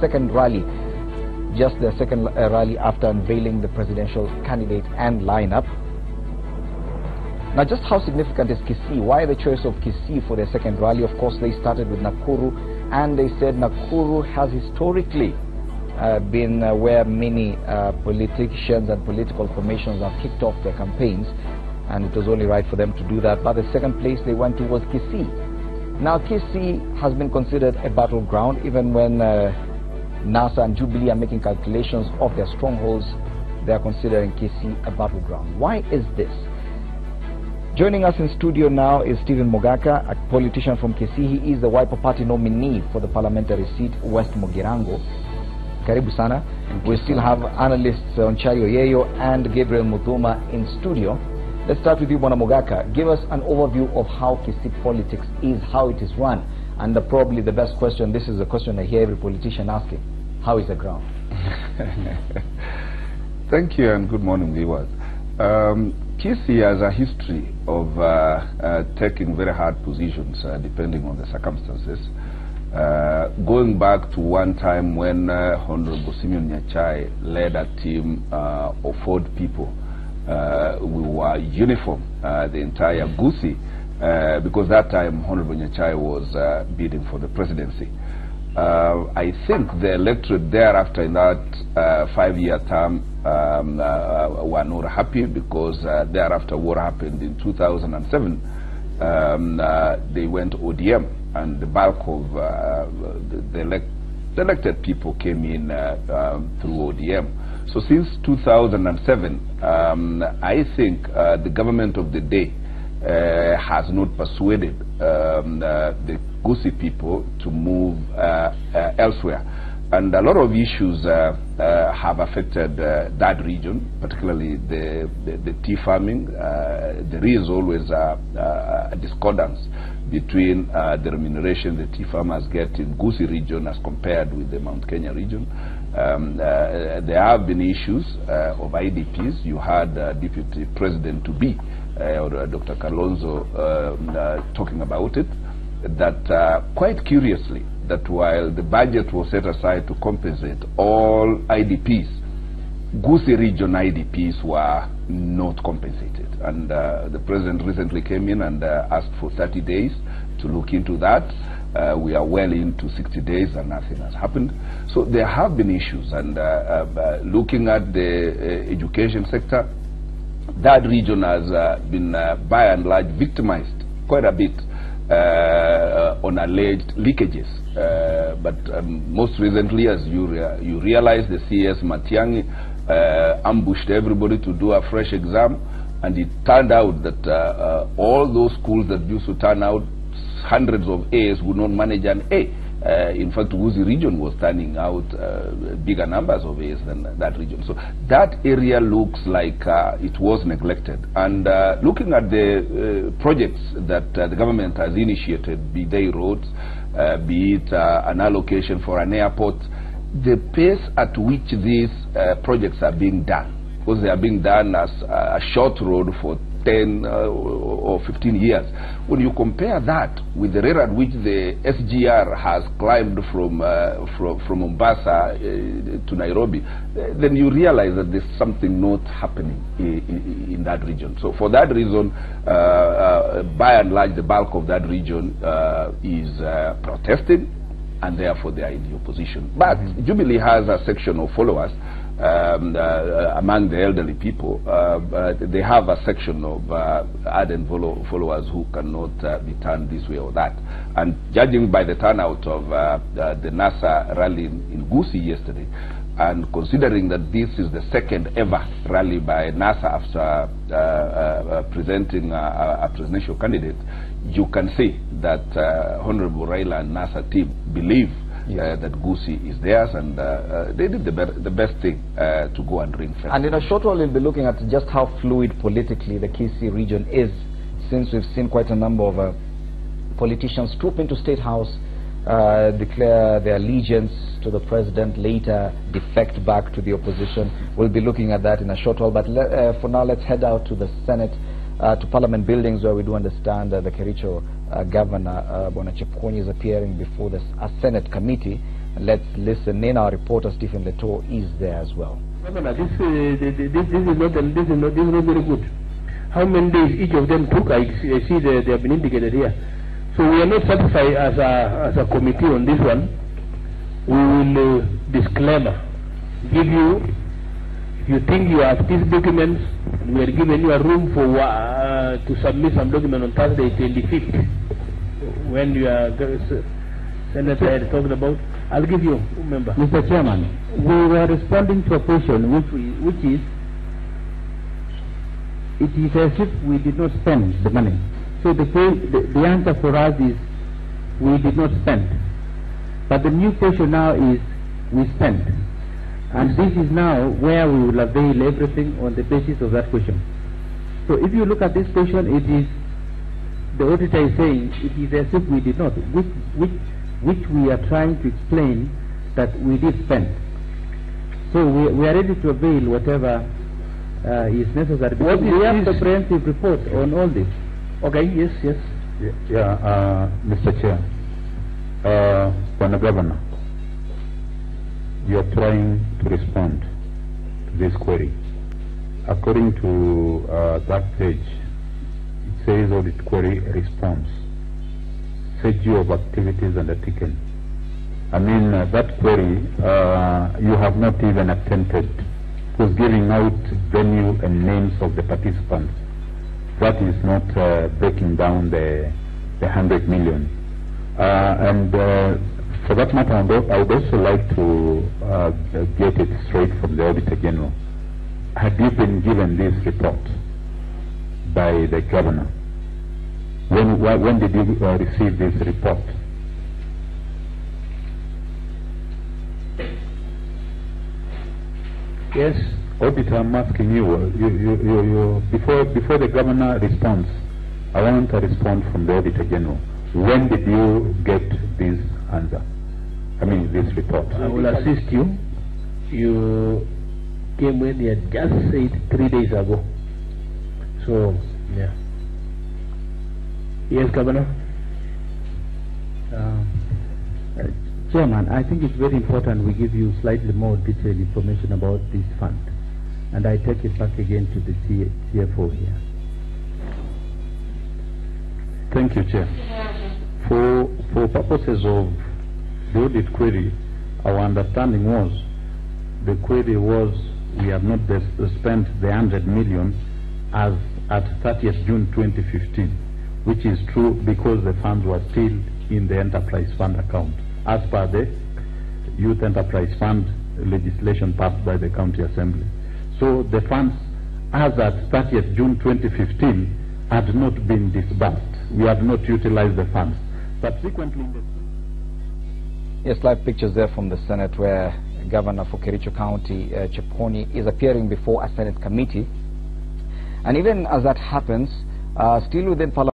second rally, just their second rally after unveiling the presidential candidate and lineup. Now, just how significant is Kisii? Why the choice of Kisii for their second rally? Of course, they started with Nakuru, and they said Nakuru has historically been where many politicians and political formations have kicked off their campaigns, and it was only right for them to do that. But the second place they went to was Kisii. Now, Kisii has been considered a battleground. Even when NASA and Jubilee are making calculations of their strongholds, they are considering Kisii a battleground. Why is this? Joining us in studio now is Stephen Mogaka, a politician from Kisii. He is the Wiper Party nominee for the parliamentary seat West Mogirango. Karibu sana. We still have analysts Onchario Yeyo and Gabriel Muthuma in studio. Let's start with you, Bwana Mogaka. Give us an overview of how Kisii politics is, how it is run, and probably the best question, this is a question I hear every politician asking: how is the ground? Thank you and good morning, viewers. Kisii has a history of taking very hard positions depending on the circumstances. Going back to one time when Honorable Simeon Nyachai led a team of 4 people. We were uniform, the entire Kisii, because that time Honorable Nyachai was bidding for the presidency. I think the electorate thereafter in that 5-year term were not happy, because thereafter what happened in 2007, they went ODM, and the bulk of the elected people came in through ODM. So since 2007, I think the government of the day has not persuaded the Kisii people to move elsewhere. And a lot of issues have affected that region, particularly the tea farming. There is always a discordance between the remuneration the tea farmers get in Kisii region as compared with the Mount Kenya region. There have been issues of IDPs. You had Deputy President to be, or Dr. Kalonzo, talking about it, that quite curiously, that while the budget was set aside to compensate all IDPs, Kisii region IDPs were not compensated. And the president recently came in and asked for 30 days to look into that. We are well into 60 days and nothing has happened. So there have been issues, and looking at the education sector, that region has been by and large victimized quite a bit on alleged leakages. But most recently, as you realize, the CS Matiang'i ambushed everybody to do a fresh exam, and it turned out that all those schools that used to turn out hundreds of A's would not manage an A. In fact, Kisii region was turning out bigger numbers of A's than that region. So that area looks like it was neglected. And looking at the projects that the government has initiated, be they roads, be it an allocation for an airport, the pace at which these projects are being done, because they are being done as a short road for 10 or 15 years. When you compare that with the rate at which the SGR has climbed from Mombasa to Nairobi, then you realize that there's something not happening in that region. So for that reason, by and large, the bulk of that region is protesting, and therefore they are in the opposition. But Jubilee has a section of followers among the elderly people. They have a section of ardent followers who cannot be turned this way or that. And judging by the turnout of the NASA rally in Kisii yesterday, and considering that this is the second ever rally by NASA after presenting a presidential candidate, you can see that Honorable Raila and NASA team believe that Kisii is theirs, and they did the best thing to go and ring fence. And in a short while, we'll be looking at just how fluid politically the Kisii region is, since we've seen quite a number of politicians troop into State House, declare their allegiance to the president, later defect back to the opposition. We'll be looking at that in a short while, but for now, let's head out to the Senate, to Parliament buildings, where we do understand the Kericho Governor Bwana Chepkonyi is appearing before a Senate committee Let's listen in. Our reporter Stephen Leto is there as well. This is not very good. How many days each of them took? I see they have been indicated here. So we are not satisfied as a committee on this one. We will disclaimer give you. If you think you have these documents, we are giving you a room for to submit some document on Thursday 25th when you are Senator had talked about. I'll give you, remember. Mr. Chairman, we were responding to a question which is, it is as if we did not spend the money. So the answer for us is, we did not spend. But the new question now is, we spent. And this is now where we will avail everything on the basis of that question. So if you look at this question, it is, the auditor is saying, it is as if we did not, which we are trying to explain that we did spend. So we are ready to avail whatever is necessary. Because we have the comprehensive report on all this. Okay, yes. Mr. Chair, Honourable Governor, you are trying to respond to this query. According to that page, it says audit query response. Schedule of activities undertaken. I mean, that query, you have not even attempted. It was giving out venue and names of the participants. That is not breaking down the 100 million. And for that matter, I would also like to get it straight from the Auditor General. Had you been given this report by the Governor? When did you receive this report? Yes. Auditor, I'm asking you, before the Governor responds, I want a response from the Auditor General. When did you get this answer? I mean, this report. I will assist you. You came when you had just said 3 days ago. So, yeah. Yes, Governor. Chairman, I think it's very important we give you slightly more detailed information about this fund. And I take it back again to the CFO here. Thank you, Chair. For purposes of the audit query, our understanding was, the query was, we have not spent the 100 million as at 30th June 2015, which is true because the funds were still in the enterprise fund account, as per the Youth Enterprise Fund legislation passed by the County Assembly. So the funds, as at 30th June 2015, had not been disbursed. We had not utilized the funds. Subsequently, Yes, live pictures there from the Senate where Governor for Kericho County, Cheponi, is appearing before a Senate committee. And even as that happens, still within Parliament,